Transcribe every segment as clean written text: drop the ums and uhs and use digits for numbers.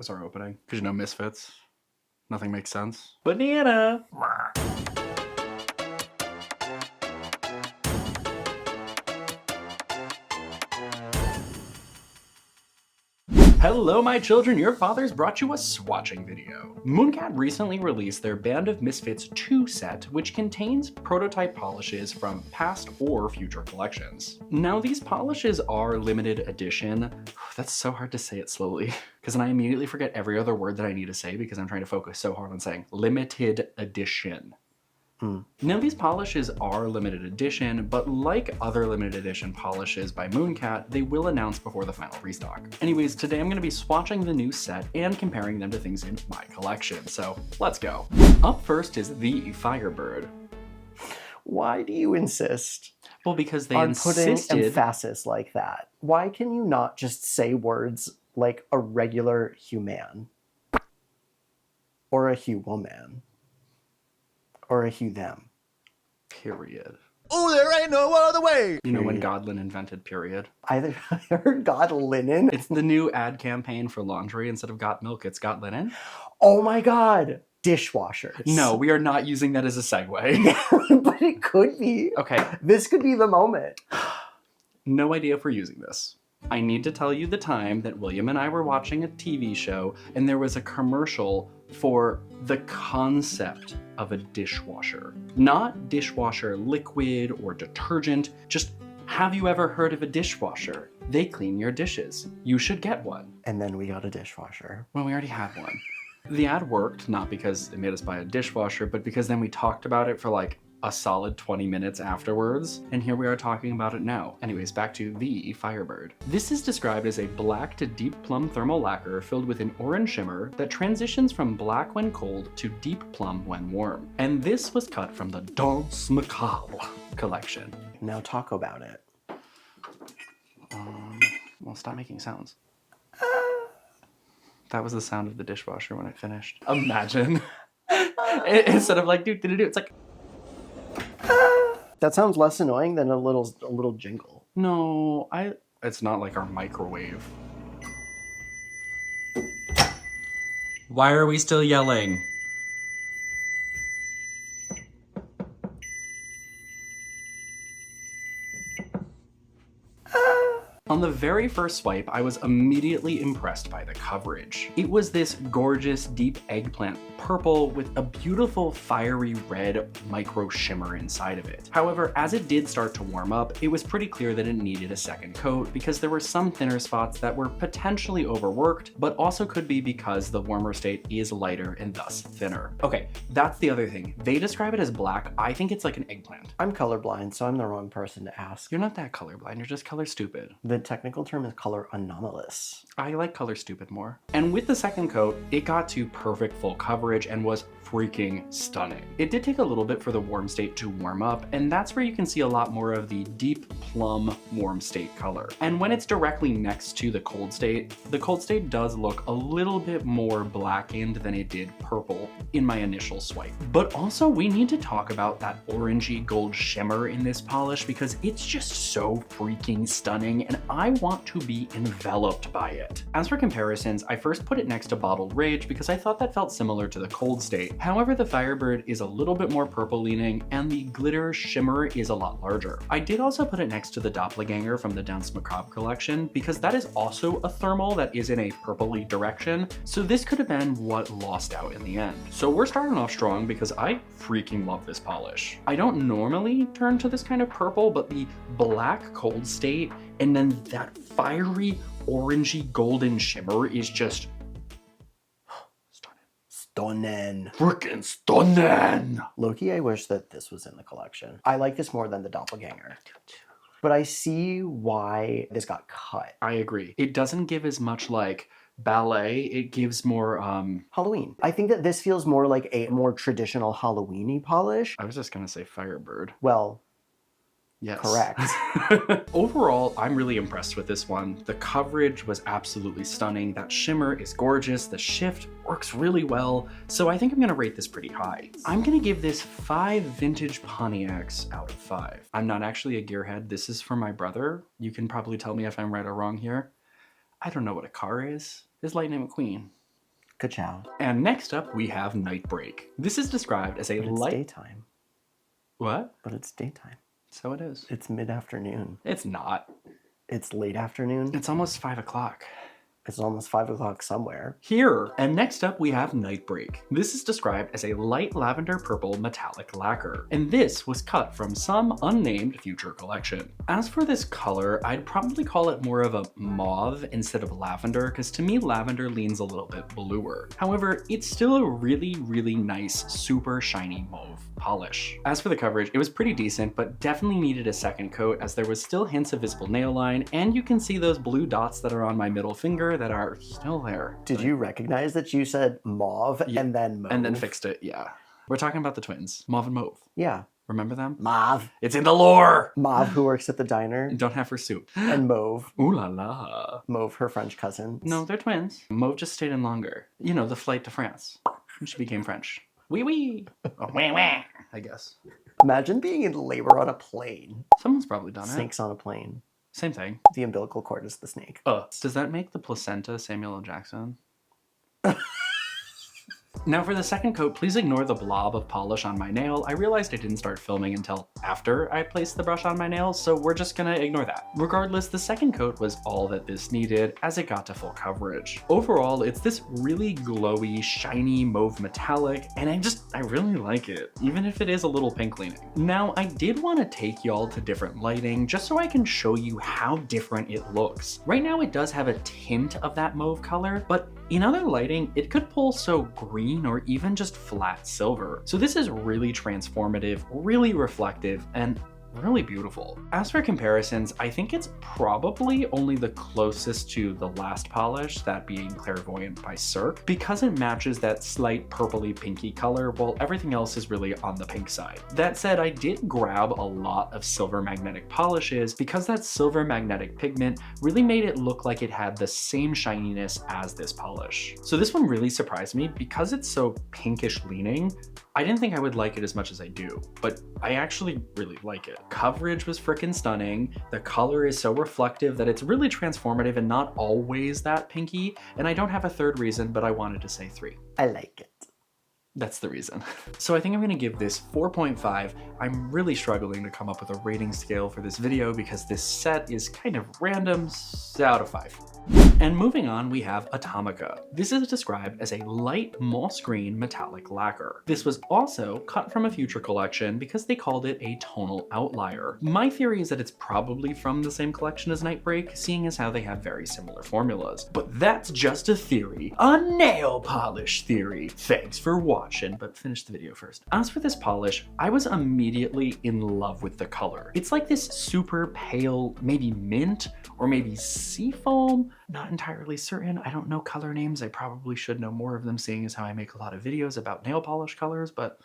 was our opening. Because you know Misfits. Nothing makes sense. Banana! Hello my children, your fathers brought you a swatching video. Mooncat recently released their Band of Misfits 2 set, which contains prototype polishes from past or future collections. Now these polishes are limited edition. That's so hard to say it slowly, because then I immediately forget every other word that I need to say because I'm trying to focus so hard on saying limited edition. Now these polishes are limited edition, but like other limited edition polishes by Mooncat, they will announce before the final restock. Anyways, today I'm going to be swatching the new set and comparing them to things in my collection, so let's go. Up first is the Firebird. Why do you insist? Well, because they on putting insisted... emphasis like that. Why can you not just say words like a regular human? Or a huwoman? Or a hue them. Period. Oh, there ain't no other way! You know when Godlin invented period? I heard God linen. It's the new ad campaign for laundry. Instead of got milk, it's got linen. Oh my God. Dishwashers. No, we are not using that as a segue. But it could be. Okay. This could be the moment. No idea if we're using this. I need to tell you the time that William and I were watching a TV show and there was a commercial for the concept of a dishwasher. Not dishwasher liquid or detergent, just have you ever heard of a dishwasher? They clean your dishes. You should get one. And then we got a dishwasher. Well, we already had one. The ad worked, not because it made us buy a dishwasher, but because then we talked about it for like a solid 20 minutes afterwards, and here we are talking about it now. Anyways, back to the Firebird. This is described as a black to deep plum thermal lacquer filled with an orange shimmer that transitions from black when cold to deep plum when warm. And this was cut from the Danse Macabre collection. Now talk about it. Well, stop making sounds. That was the sound of the dishwasher when it finished. Imagine. Instead of like, do-do-do-do, it's like... That sounds less annoying than a little jingle. No, it's not like our microwave. Why are we still yelling? On the very first swipe, I was immediately impressed by the coverage. It was this gorgeous deep eggplant purple with a beautiful fiery red micro shimmer inside of it. However, as it did start to warm up, it was pretty clear that it needed a second coat because there were some thinner spots that were potentially overworked, but also could be because the warmer state is lighter and thus thinner. Okay, that's the other thing. They describe it as black. I think it's like an eggplant. I'm colorblind, so I'm the wrong person to ask. You're not that colorblind, you're just color stupid. The technical term is color anomalous. I like color stupid more. And with the second coat, it got to perfect full coverage and was freaking stunning. It did take a little bit for the warm state to warm up, and that's where you can see a lot more of the deep plum warm state color. And when it's directly next to the cold state does look a little bit more blackened than it did purple in my initial swipe. But also we need to talk about that orangey gold shimmer in this polish because it's just so freaking stunning and I want to be enveloped by it. As for comparisons, I first put it next to Bottled Rage because I thought that felt similar to the cold state. However, the Firebird is a little bit more purple leaning and the glitter shimmer is a lot larger. I did also put it next to the Doppelganger from the Danse Macabre collection because that is also a thermal that is in a purpley direction, so this could have been what lost out in the end. So we're starting off strong because I freaking love this polish. I don't normally turn to this kind of purple, but the black cold state and then that fiery orangey golden shimmer is just Stunning. Frickin' stunning! Loki, I wish that this was in the collection. I like this more than the Doppelganger. But I see why this got cut. I agree. It doesn't give as much like ballet, it gives more Halloween. I think that this feels more like a more traditional Halloween-y polish. I was just gonna say Firebird. Well, yes. Correct. Overall, I'm really impressed with this one. The coverage was absolutely stunning. That shimmer is gorgeous. The shift works really well. So I think I'm gonna rate this pretty high. I'm gonna give this 5 vintage Pontiacs out of 5. I'm not actually a gearhead. This is for my brother. You can probably tell me if I'm right or wrong here. I don't know what a car is. It's Lightning McQueen. Ka-chow. And next up, we have Nightbreak. This is described as a But it's light... daytime. What? But it's daytime. So it is. It's mid-afternoon. It's not. It's late afternoon. It's almost 5 o'clock. It's almost 5 o'clock somewhere. Here. And next up, we have Nightbreak. This is described as a light lavender purple metallic lacquer. And this was cut from some unnamed future collection. As for this color, I'd probably call it more of a mauve instead of lavender, because to me, lavender leans a little bit bluer. However, it's still a really, really nice, super shiny mauve polish. As for the coverage, it was pretty decent, but definitely needed a second coat as there was still hints of visible nail line, and you can see those blue dots that are on my middle finger that are still there. Did you recognize that you said mauve Yeah, and then mauve? and then fixed it, yeah. We're talking about the twins, Mauve and Mauve. Yeah. Remember them? Mauve. It's in the lore! Mauve, who works at the diner. Don't have her soup. And Mauve. Ooh la la. Mauve, her French cousin. No, they're twins. Mauve just stayed in longer. You know, the flight to France. She became French. Wee wee. Oh, wah, wah, I guess. Imagine being in labor on a plane. Someone's probably done it. Snakes on a plane. Same thing. The umbilical cord is the snake. Does that make the placenta Samuel L. Jackson? Now for the second coat, please ignore the blob of polish on my nail. I realized I didn't start filming until after I placed the brush on my nail, so we're just gonna ignore that. Regardless, the second coat was all that this needed as it got to full coverage. Overall, it's this really glowy, shiny mauve metallic, and I really like it, even if it is a little pink leaning. Now, I did want to take y'all to different lighting just so I can show you how different it looks. Right now, it does have a tint of that mauve color, but in other lighting, it could pull so green or even just flat silver. So this is really transformative, really reflective, and really beautiful. As for comparisons, I think it's probably only the closest to the last polish, that being Clairvoyant by Cirque, because it matches that slight purpley pinky color while everything else is really on the pink side. That said, I did grab a lot of silver magnetic polishes because that silver magnetic pigment really made it look like it had the same shininess as this polish. So this one really surprised me because it's so pinkish leaning. I didn't think I would like it as much as I do, but I actually really like it. Coverage was freaking stunning. The color is so reflective that it's really transformative and not always that pinky. And I don't have a third reason, but I wanted to say 3. I like it. That's the reason. So I think I'm gonna give this 4.5. I'm really struggling to come up with a rating scale for this video because this set is kind of random, out of 5. And moving on, we have Atomica. This is described as a light moss green metallic lacquer. This was also cut from a future collection because they called it a tonal outlier. My theory is that it's probably from the same collection as Nightbreak, seeing as how they have very similar formulas. But that's just a theory, a nail polish theory. Thanks for watching, but finish the video first. As for this polish, I was immediately in love with the color. It's like this super pale, maybe mint or maybe seafoam. Not entirely certain. I don't know color names. I probably should know more of them, seeing as how I make a lot of videos about nail polish colors, but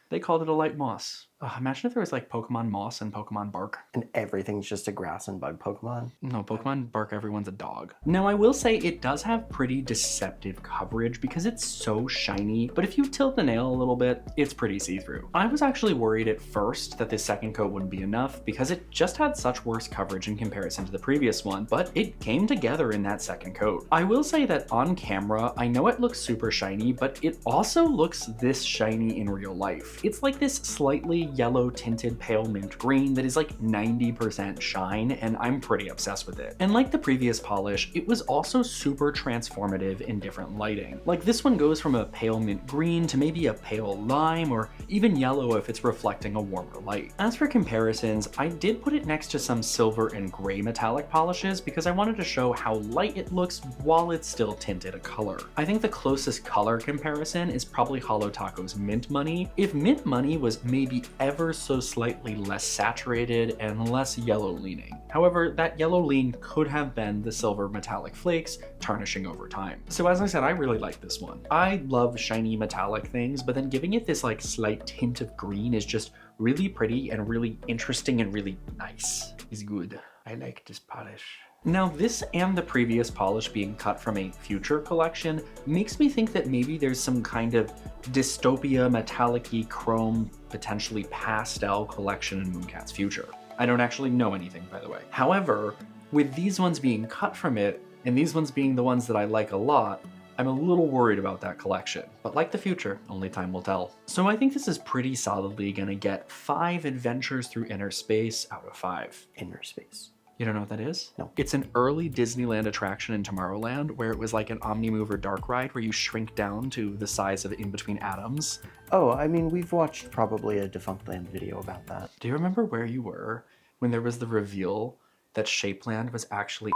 they called it a light moss. Imagine if there was like Pokemon Moss and Pokemon Bark. And everything's just a grass and bug Pokemon. No, Pokemon Bark, everyone's a dog. Now, I will say it does have pretty deceptive coverage because it's so shiny, but if you tilt the nail a little bit, it's pretty see-through. I was actually worried at first that this second coat wouldn't be enough because it just had such worse coverage in comparison to the previous one, but it came together in that second coat. I will say that on camera, I know it looks super shiny, but it also looks this shiny in real life. It's like this slightly yellow tinted pale mint green that is like 90% shine, and I'm pretty obsessed with it. And like the previous polish, it was also super transformative in different lighting. Like this one goes from a pale mint green to maybe a pale lime or even yellow if it's reflecting a warmer light. As for comparisons, I did put it next to some silver and gray metallic polishes because I wanted to show how light it looks while it's still tinted a color. I think the closest color comparison is probably Hollow Taco's Mint Money. If Mint Money was maybe ever so slightly less saturated and less yellow leaning. However, that yellow lean could have been the silver metallic flakes tarnishing over time. So as I said, I really like this one. I love shiny metallic things, but then giving it this like slight tint of green is just really pretty and really interesting and really nice. It's good. I like this polish. Now this and the previous polish being cut from a future collection makes me think that maybe there's some kind of dystopia metallic-y chrome, potentially pastel collection in Mooncat's future. I don't actually know anything, by the way. However, with these ones being cut from it and these ones being the ones that I like a lot, I'm a little worried about that collection, but like the future, only time will tell. So I think this is pretty solidly gonna get 5 adventures through inner space out of 5. Inner space. You don't know what that is? No. It's an early Disneyland attraction in Tomorrowland where it was like an Omnimover dark ride where you shrink down to the size of In Between Atoms. Oh, I mean, we've watched probably a Defunct Land video about that. Do you remember where you were when there was the reveal that Shapeland was actually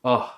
oh.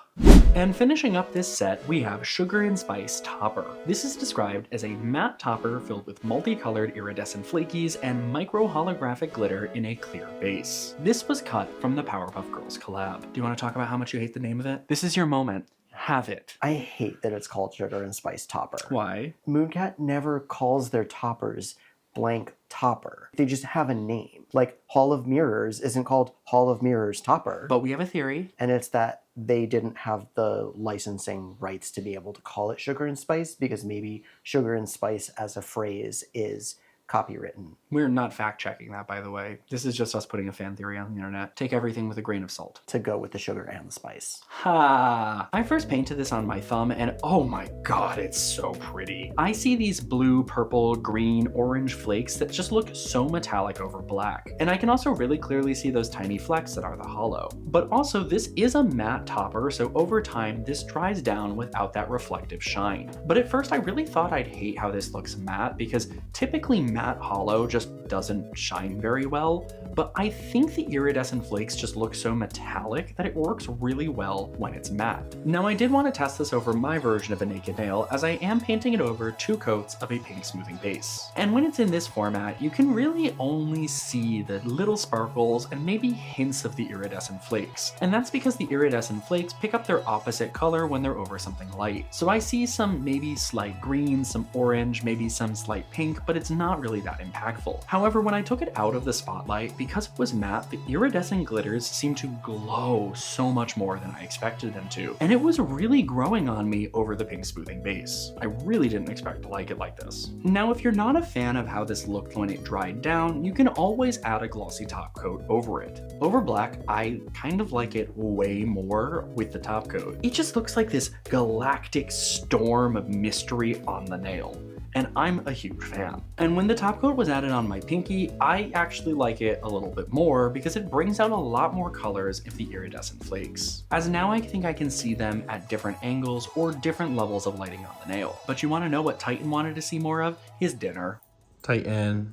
And finishing up this set, we have Sugar and Spice Topper. This is described as a matte topper filled with multicolored iridescent flakies and micro holographic glitter in a clear base. This was cut from the Powerpuff Girls collab. Do you want to talk about how much you hate the name of it? This is your moment. Have it. I hate that it's called Sugar and Spice Topper. Why? Mooncat never calls their toppers blank topper. They just have a name. Like Hall of Mirrors isn't called Hall of Mirrors Topper. But we have a theory. And it's that they didn't have the licensing rights to be able to call it Sugar and Spice because maybe Sugar and Spice as a phrase is copywritten. We're not fact checking that, by the way. This is just us putting a fan theory on the internet. Take everything with a grain of salt. To go with the sugar and the spice. Ha! I first painted this on my thumb and oh my god, it's so pretty. I see these blue, purple, green, orange flakes that just look so metallic over black. And I can also really clearly see those tiny flecks that are the hollow. But also this is a matte topper, so over time this dries down without that reflective shine. But at first I really thought I'd hate how this looks matte because typically matte hollow just doesn't shine very well, but I think the iridescent flakes just look so metallic that it works really well when it's matte. Now I did want to test this over my version of a naked nail as I am painting it over 2 coats of a pink smoothing base. And when it's in this format, you can really only see the little sparkles and maybe hints of the iridescent flakes. And that's because the iridescent flakes pick up their opposite color when they're over something light. So I see some maybe slight green, some orange, maybe some slight pink, but it's not really that impactful. However, when I took it out of the spotlight, because it was matte, the iridescent glitters seemed to glow so much more than I expected them to. And it was really growing on me over the pink smoothing base. I really didn't expect to like it like this. Now, if you're not a fan of how this looked when it dried down, you can always add a glossy top coat over it. Over black, I kind of like it way more with the top coat. It just looks like this galactic storm of mystery on the nail. And I'm a huge fan. And when the top coat was added on my pinky, I actually like it a little bit more because it brings out a lot more colors of the iridescent flakes. As now I think I can see them at different angles or different levels of lighting on the nail. But you wanna know what Titan wanted to see more of? His dinner. Titan.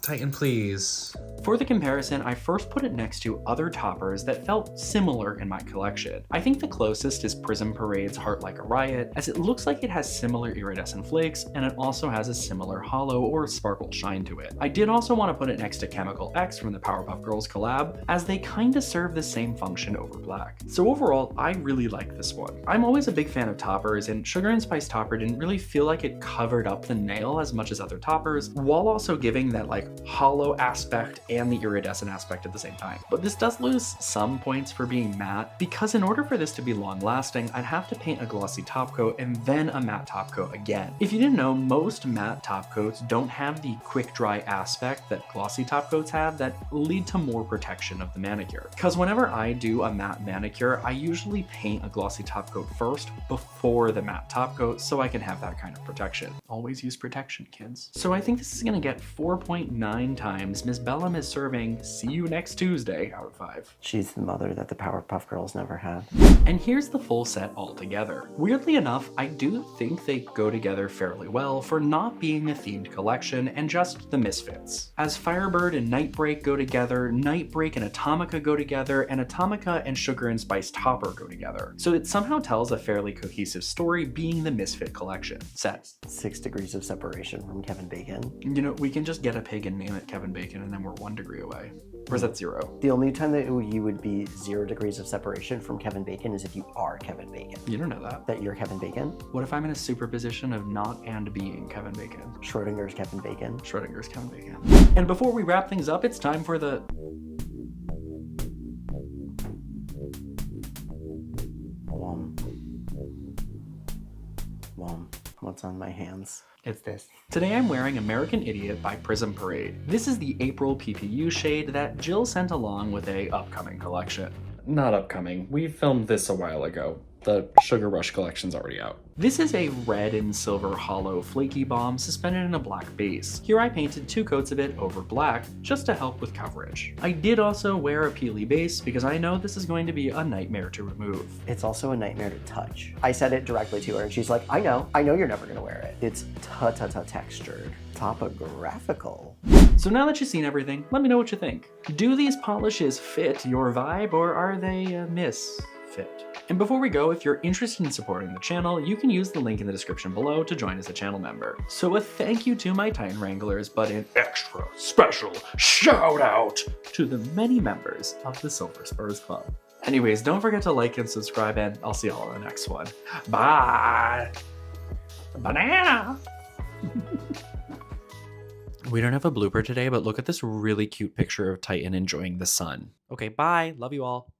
Titan, please. For the comparison, I first put it next to other toppers that felt similar in my collection. I think the closest is Prism Parade's Heart Like a Riot, as it looks like it has similar iridescent flakes, and it also has a similar hollow or sparkled shine to it. I did also want to put it next to Chemical X from the Powerpuff Girls collab, as they kinda serve the same function over black. So overall, I really like this one. I'm always a big fan of toppers, and Sugar and Spice Topper didn't really feel like it covered up the nail as much as other toppers, while also giving that like hollow aspect and the iridescent aspect at the same time. But this does lose some points for being matte, because in order for this to be long lasting, I'd have to paint a glossy top coat and then a matte top coat again. If you didn't know, most matte top coats don't have the quick dry aspect that glossy top coats have that lead to more protection of the manicure. Because whenever I do a matte manicure, I usually paint a glossy top coat first before the matte top coat so I can have that kind of protection. Always use protection, kids. So I think this is gonna get 4.9 times Miss Bellum is serving "See you next Tuesday" out of 5. She's the mother that the Powerpuff Girls never had. And here's the full set all together. Weirdly enough, I do think they go together fairly well for not being a themed collection and just the Misfits. As Firebird and Nightbreak go together, Nightbreak and Atomica go together, and Atomica and Sugar and Spice Topper go together. So it somehow tells a fairly cohesive story being the Misfit collection. Set. 6 degrees of separation from Kevin Bacon. You know, we can just get a pig and name it Kevin Bacon and then we're 1 degree away. Or is that 0? The only time that you would be 0 degrees of separation from Kevin Bacon is if you are Kevin Bacon. You don't know that. That you're Kevin Bacon? What if I'm in a superposition of not and being Kevin Bacon? Schrodinger's Kevin Bacon. Schrodinger's Kevin Bacon. And before we wrap things up, it's time for the... What's on my hands? It's this. Today I'm wearing American Idiot by Prism Parade. This is the April PPU shade that Jill sent along with a upcoming collection. not upcoming. We filmed this a while ago. The Sugar Rush collection's already out. This is a red and silver hollow flaky bomb suspended in a black base. Here I painted 2 coats of it over black just to help with coverage. I did also wear a peely base because I know this is going to be a nightmare to remove. It's also a nightmare to touch. I said it directly to her and she's like, I know you're never gonna wear it. It's textured, topographical. So now that you've seen everything, let me know what you think. Do these polishes fit your vibe or are they a misfit? And before we go, if you're interested in supporting the channel, you can use the link in the description below to join as a channel member. So a thank you to my Titan Wranglers, but an extra special shout out to the many members of the Silver Spurs Club. Anyways, don't forget to like and subscribe, and I'll see y'all in the next one. Bye! Banana! We don't have a blooper today, but look at this really cute picture of Titan enjoying the sun. Okay, bye. Love you all.